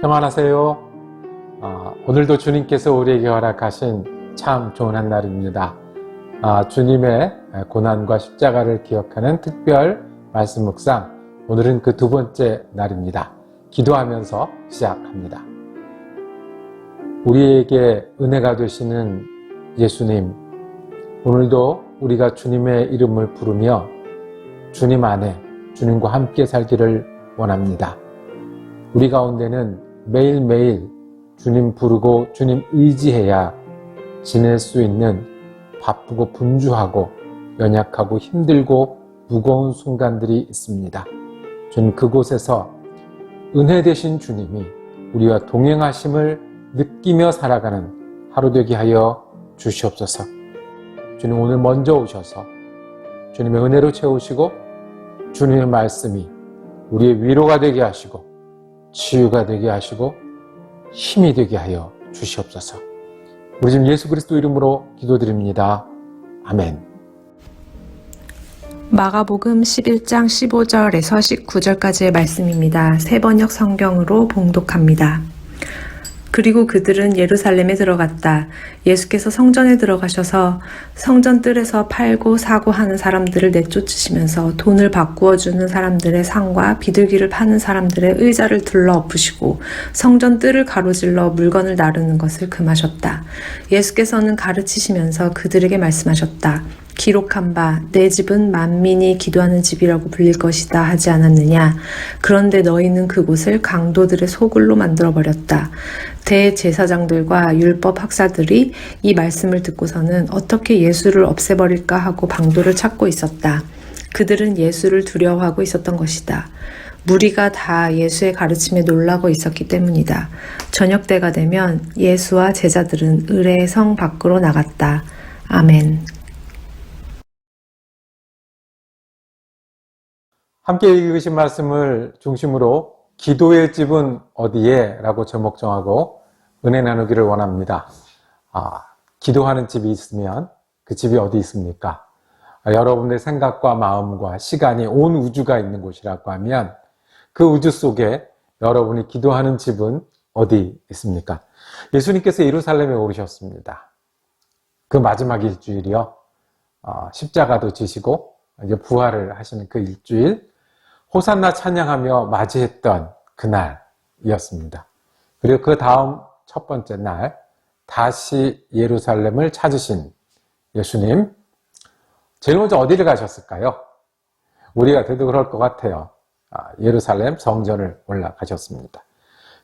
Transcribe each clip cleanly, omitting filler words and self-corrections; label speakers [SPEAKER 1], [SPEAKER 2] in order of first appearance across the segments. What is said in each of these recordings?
[SPEAKER 1] 평안하세요. 오늘도 주님께서 우리에게 허락하신 참 좋은 한 날입니다. 주님의 고난과 십자가를 기억하는 특별 말씀 묵상, 오늘은 그 두 번째 날입니다. 기도하면서 시작합니다. 우리에게 은혜가 되시는 예수님, 오늘도 우리가 주님의 이름을 부르며 주님 안에 주님과 함께 살기를 원합니다. 우리 가운데는 매일매일 주님 부르고 주님 의지해야 지낼 수 있는 바쁘고 분주하고 연약하고 힘들고 무거운 순간들이 있습니다. 주님 그곳에서 은혜 되신 주님이 우리와 동행하심을 느끼며 살아가는 하루 되게 하여 주시옵소서. 주님 오늘 먼저 오셔서 주님의 은혜로 채우시고 주님의 말씀이 우리의 위로가 되게 하시고 치유가 되게 하시고 힘이 되게 하여 주시옵소서. 우리 지금 예수 그리스도 이름으로 기도드립니다. 아멘.
[SPEAKER 2] 마가복음 11장 15절에서 19절까지의 말씀입니다. 새번역 성경으로 봉독합니다. 그리고 그들은 예루살렘에 들어갔다. 예수께서 성전에 들어가셔서 성전 뜰에서 팔고 사고 하는 사람들을 내쫓으시면서 돈을 바꾸어 주는 사람들의 상과 비둘기를 파는 사람들의 의자를 둘러 엎으시고 성전 뜰을 가로질러 물건을 나르는 것을 금하셨다. 예수께서는 가르치시면서 그들에게 말씀하셨다. 기록한 바 내 집은 만민이 기도하는 집이라고 불릴 것이다 하지 않았느냐. 그런데 너희는 그곳을 강도들의 소굴로 만들어버렸다. 대제사장들과 율법 학사들이 이 말씀을 듣고서는 어떻게 예수를 없애버릴까 하고 방도를 찾고 있었다. 그들은 예수를 두려워하고 있었던 것이다. 무리가 다 예수의 가르침에 놀라고 있었기 때문이다. 저녁 때가 되면 예수와 제자들은 의례의 성 밖으로 나갔다. 아멘.
[SPEAKER 1] 함께 읽으신 말씀을 중심으로 기도의 집은 어디에? 라고 제목 정하고 은혜 나누기를 원합니다. 기도하는 집이 있으면 그 집이 어디 있습니까? 여러분의 생각과 마음과 시간이 온 우주가 있는 곳이라고 하면 그 우주 속에 여러분이 기도하는 집은 어디 있습니까? 예수님께서 예루살렘에 오르셨습니다. 그 마지막 일주일이요. 십자가도 지시고 이제 부활을 하시는 그 일주일, 호산나 찬양하며 맞이했던 그날이었습니다. 그리고 그 다음 첫 번째 날 다시 예루살렘을 찾으신 예수님, 제일 먼저 어디를 가셨을까요? 우리 같아도 그럴 것 같아요. 예루살렘 성전을 올라가셨습니다.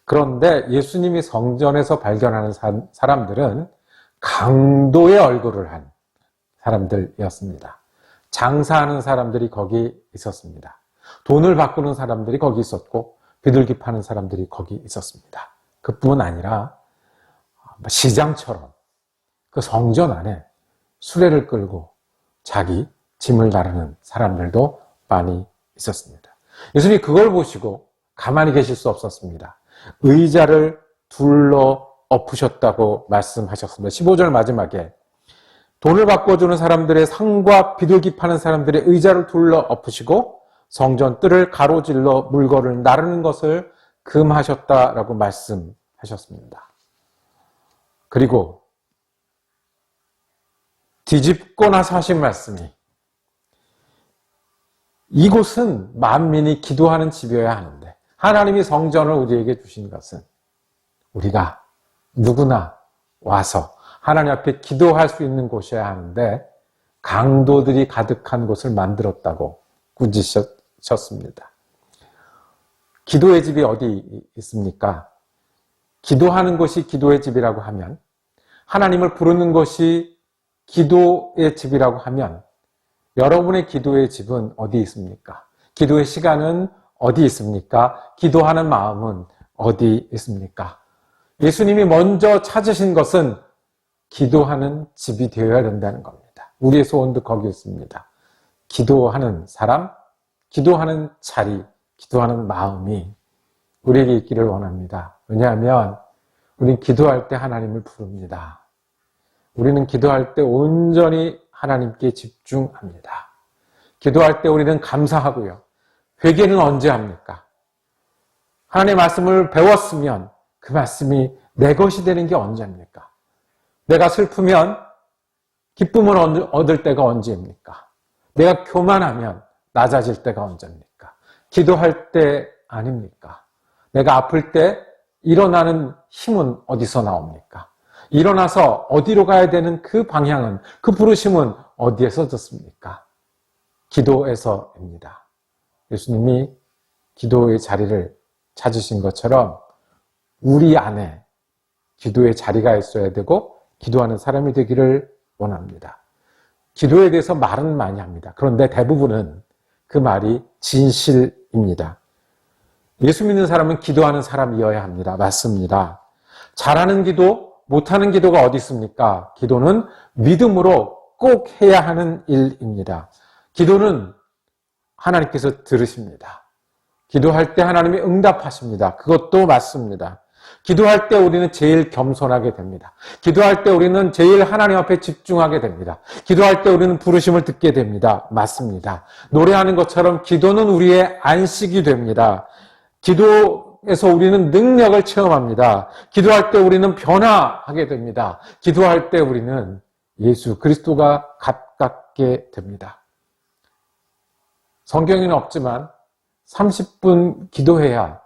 [SPEAKER 1] 그런데 예수님이 성전에서 발견하는 사람들은 강도의 얼굴을 한 사람들이었습니다. 장사하는 사람들이 거기 있었습니다. 돈을 바꾸는 사람들이 거기 있었고 비둘기 파는 사람들이 거기 있었습니다. 그뿐 아니라 시장처럼 그 성전 안에 수레를 끌고 자기 짐을 나르는 사람들도 많이 있었습니다. 예수님이 그걸 보시고 가만히 계실 수 없었습니다. 의자를 둘러 엎으셨다고 말씀하셨습니다. 15절 마지막에 돈을 바꿔주는 사람들의 상과 비둘기 파는 사람들의 의자를 둘러 엎으시고 성전 뜰을 가로질러 물건을 나르는 것을 금하셨다라고 말씀하셨습니다. 그리고 뒤집고 나서 하신 말씀이 이곳은 만민이 기도하는 집이어야 하는데 하나님이 성전을 우리에게 주신 것은 우리가 누구나 와서 하나님 앞에 기도할 수 있는 곳이어야 하는데 강도들이 가득한 곳을 만들었다고 꾸짖으셨습니다. 기도의 집이 어디 있습니까? 기도하는 것이 기도의 집이라고 하면, 하나님을 부르는 것이 기도의 집이라고 하면 여러분의 기도의 집은 어디 있습니까? 기도의 시간은 어디 있습니까? 기도하는 마음은 어디 있습니까? 예수님이 먼저 찾으신 것은 기도하는 집이 되어야 된다는 겁니다. 우리의 소원도 거기 있습니다. 기도하는 사람, 기도하는 자리, 기도하는 마음이 우리에게 있기를 원합니다. 왜냐하면 우리는 기도할 때 하나님을 부릅니다. 우리는 기도할 때 온전히 하나님께 집중합니다. 기도할 때 우리는 감사하고요. 회개는 언제 합니까? 하나님의 말씀을 배웠으면 그 말씀이 내 것이 되는 게 언제입니까? 내가 슬프면 기쁨을 얻을 때가 언제입니까? 내가 교만하면 낮아질 때가 언제입니까? 기도할 때 아닙니까? 내가 아플 때 일어나는 힘은 어디서 나옵니까? 일어나서 어디로 가야 되는 그 방향은, 그 부르심은 어디에서 듣습니까? 기도에서입니다. 예수님이 기도의 자리를 찾으신 것처럼 우리 안에 기도의 자리가 있어야 되고 기도하는 사람이 되기를 원합니다. 기도에 대해서 말은 많이 합니다. 그런데 대부분은 그 말이 진실입니다. 예수 믿는 사람은 기도하는 사람이어야 합니다. 맞습니다. 잘하는 기도, 못하는 기도가 어디 있습니까? 기도는 믿음으로 꼭 해야 하는 일입니다. 기도는 하나님께서 들으십니다. 기도할 때 하나님이 응답하십니다. 그것도 맞습니다. 기도할 때 우리는 제일 겸손하게 됩니다. 기도할 때 우리는 제일 하나님 앞에 집중하게 됩니다. 기도할 때 우리는 부르심을 듣게 됩니다. 맞습니다. 노래하는 것처럼 기도는 우리의 안식이 됩니다. 기도에서 우리는 능력을 체험합니다. 기도할 때 우리는 변화하게 됩니다. 기도할 때 우리는 예수 그리스도가 가깝게 됩니다. 성경에는 없지만 30분 기도해야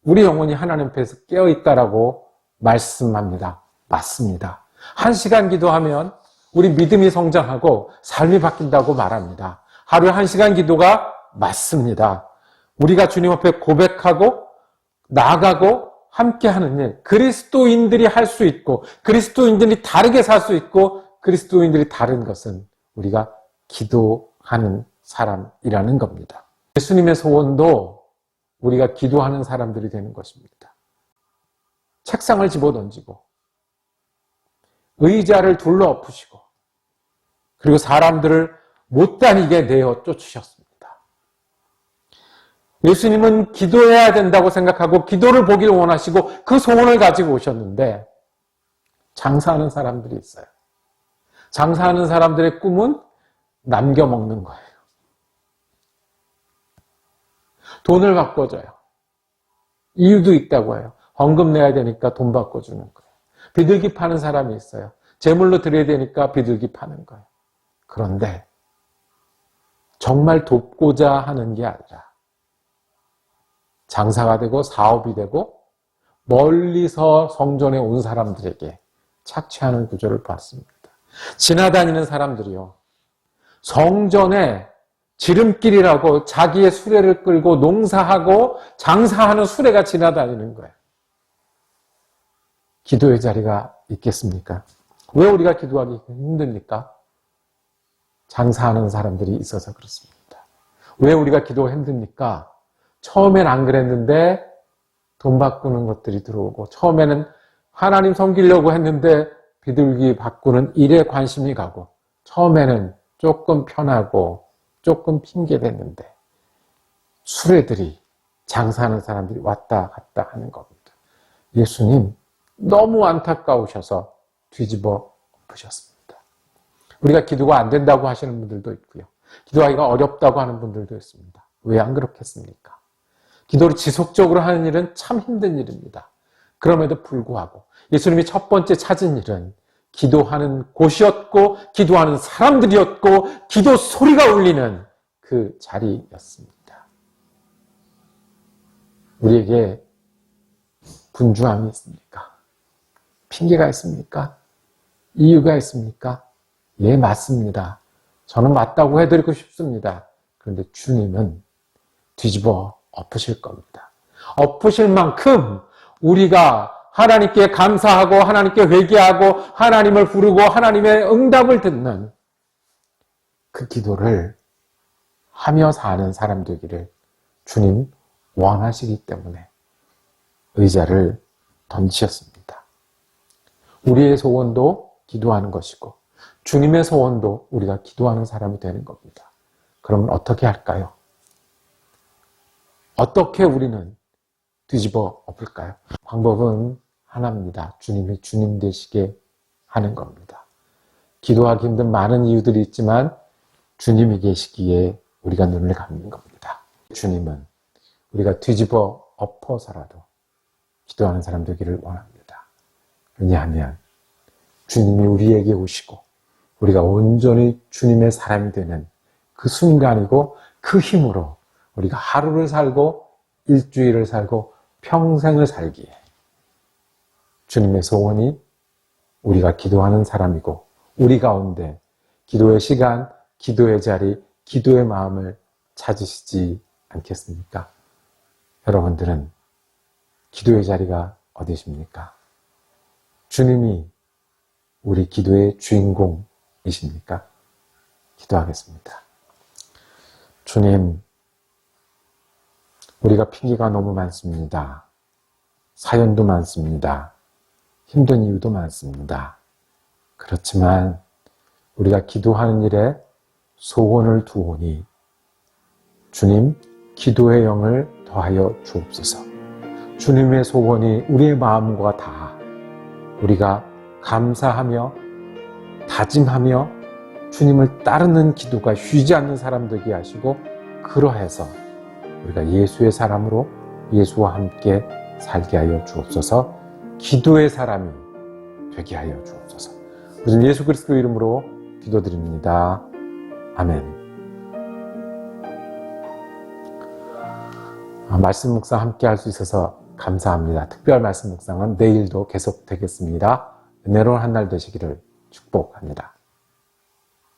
[SPEAKER 1] 우리 영혼이 하나님 앞에서 깨어있다라고 말씀합니다. 맞습니다. 1시간 기도하면 우리 믿음이 성장하고 삶이 바뀐다고 말합니다. 하루에 1시간 기도가 맞습니다. 우리가 주님 앞에 고백하고 나아가고 함께하는 일, 그리스도인들이 할 수 있고 그리스도인들이 다르게 살 수 있고 그리스도인들이 다른 것은 우리가 기도하는 사람이라는 겁니다. 예수님의 소원도 우리가 기도하는 사람들이 되는 것입니다. 책상을 집어던지고 의자를 둘러 엎으시고 그리고 사람들을 못 다니게 내어 쫓으셨습니다. 예수님은 기도해야 된다고 생각하고 기도를 보기를 원하시고 그 소원을 가지고 오셨는데 장사하는 사람들이 있어요. 장사하는 사람들의 꿈은 남겨먹는 거예요. 돈을 바꿔줘요. 이유도 있다고 해요. 헌금 내야 되니까 돈 바꿔주는 거예요. 비둘기 파는 사람이 있어요. 제물로 드려야 되니까 비둘기 파는 거예요. 그런데 정말 돕고자 하는 게 아니라 장사가 되고 사업이 되고 멀리서 성전에 온 사람들에게 착취하는 구조를 봤습니다. 지나다니는 사람들이요. 성전에 지름길이라고 자기의 수레를 끌고 농사하고 장사하는 수레가 지나다니는 거예요. 기도의 자리가 있겠습니까? 왜 우리가 기도하기 힘듭니까? 장사하는 사람들이 있어서 그렇습니다. 왜 우리가 기도가 힘듭니까? 처음엔 안 그랬는데 돈 바꾸는 것들이 들어오고 처음에는 하나님 섬기려고 했는데 비둘기 바꾸는 일에 관심이 가고 처음에는 조금 편하고 조금 핑계댔는데 수레들이 장사하는 사람들이 왔다 갔다 하는 겁니다. 예수님 너무 안타까우셔서 뒤집어 엎으셨습니다. 우리가 기도가 안 된다고 하시는 분들도 있고요. 기도하기가 어렵다고 하는 분들도 있습니다. 왜 안 그렇겠습니까? 기도를 지속적으로 하는 일은 참 힘든 일입니다. 그럼에도 불구하고 예수님이 첫 번째 찾은 일은 기도하는 곳이었고 기도하는 사람들이었고 기도 소리가 울리는 그 자리였습니다. 우리에게 분주함이 있습니까? 핑계가 있습니까? 이유가 있습니까? 예, 맞습니다. 저는 맞다고 해드리고 싶습니다. 그런데 주님은 뒤집어 엎으실 겁니다. 엎으실 만큼 우리가 하나님께 감사하고 하나님께 회개하고 하나님을 부르고 하나님의 응답을 듣는 그 기도를 하며 사는 사람 되기를 주님 원하시기 때문에 의자를 던지셨습니다. 우리의 소원도 기도하는 것이고 주님의 소원도 우리가 기도하는 사람이 되는 겁니다. 그러면 어떻게 할까요? 어떻게 우리는 뒤집어 엎을까요? 방법은 하나입니다. 주님이 주님 되시게 하는 겁니다. 기도하기 힘든 많은 이유들이 있지만 주님이 계시기에 우리가 눈을 감는 겁니다. 주님은 우리가 뒤집어 엎어서라도 기도하는 사람 되기를 원합니다. 왜냐하면 주님이 우리에게 오시고 우리가 온전히 주님의 사람이 되는 그 순간이고 그 힘으로 우리가 하루를 살고 일주일을 살고 평생을 살기에 주님의 소원이 우리가 기도하는 사람이고 우리 가운데 기도의 시간, 기도의 자리, 기도의 마음을 찾으시지 않겠습니까? 여러분들은 기도의 자리가 어디십니까? 주님이 우리 기도의 주인공이십니까? 기도하겠습니다. 주님, 우리가 핑계가 너무 많습니다. 사연도 많습니다. 힘든 이유도 많습니다. 그렇지만 우리가 기도하는 일에 소원을 두오니 주님, 기도의 영을 더하여 주옵소서. 주님의 소원이 우리의 마음과 다 우리가 감사하며 다짐하며 주님을 따르는 기도가 쉬지 않는 사람 되게 하시고 그러해서 우리가 예수의 사람으로 예수와 함께 살게 하여 주옵소서. 기도의 사람이 되게 하여 주옵소서. 우선 예수 그리스도 이름으로 기도드립니다. 아멘. 말씀 묵상 함께 할 수 있어서 감사합니다. 특별 말씀 묵상은 내일도 계속되겠습니다. 은혜로운 한 날 되시기를 축복합니다.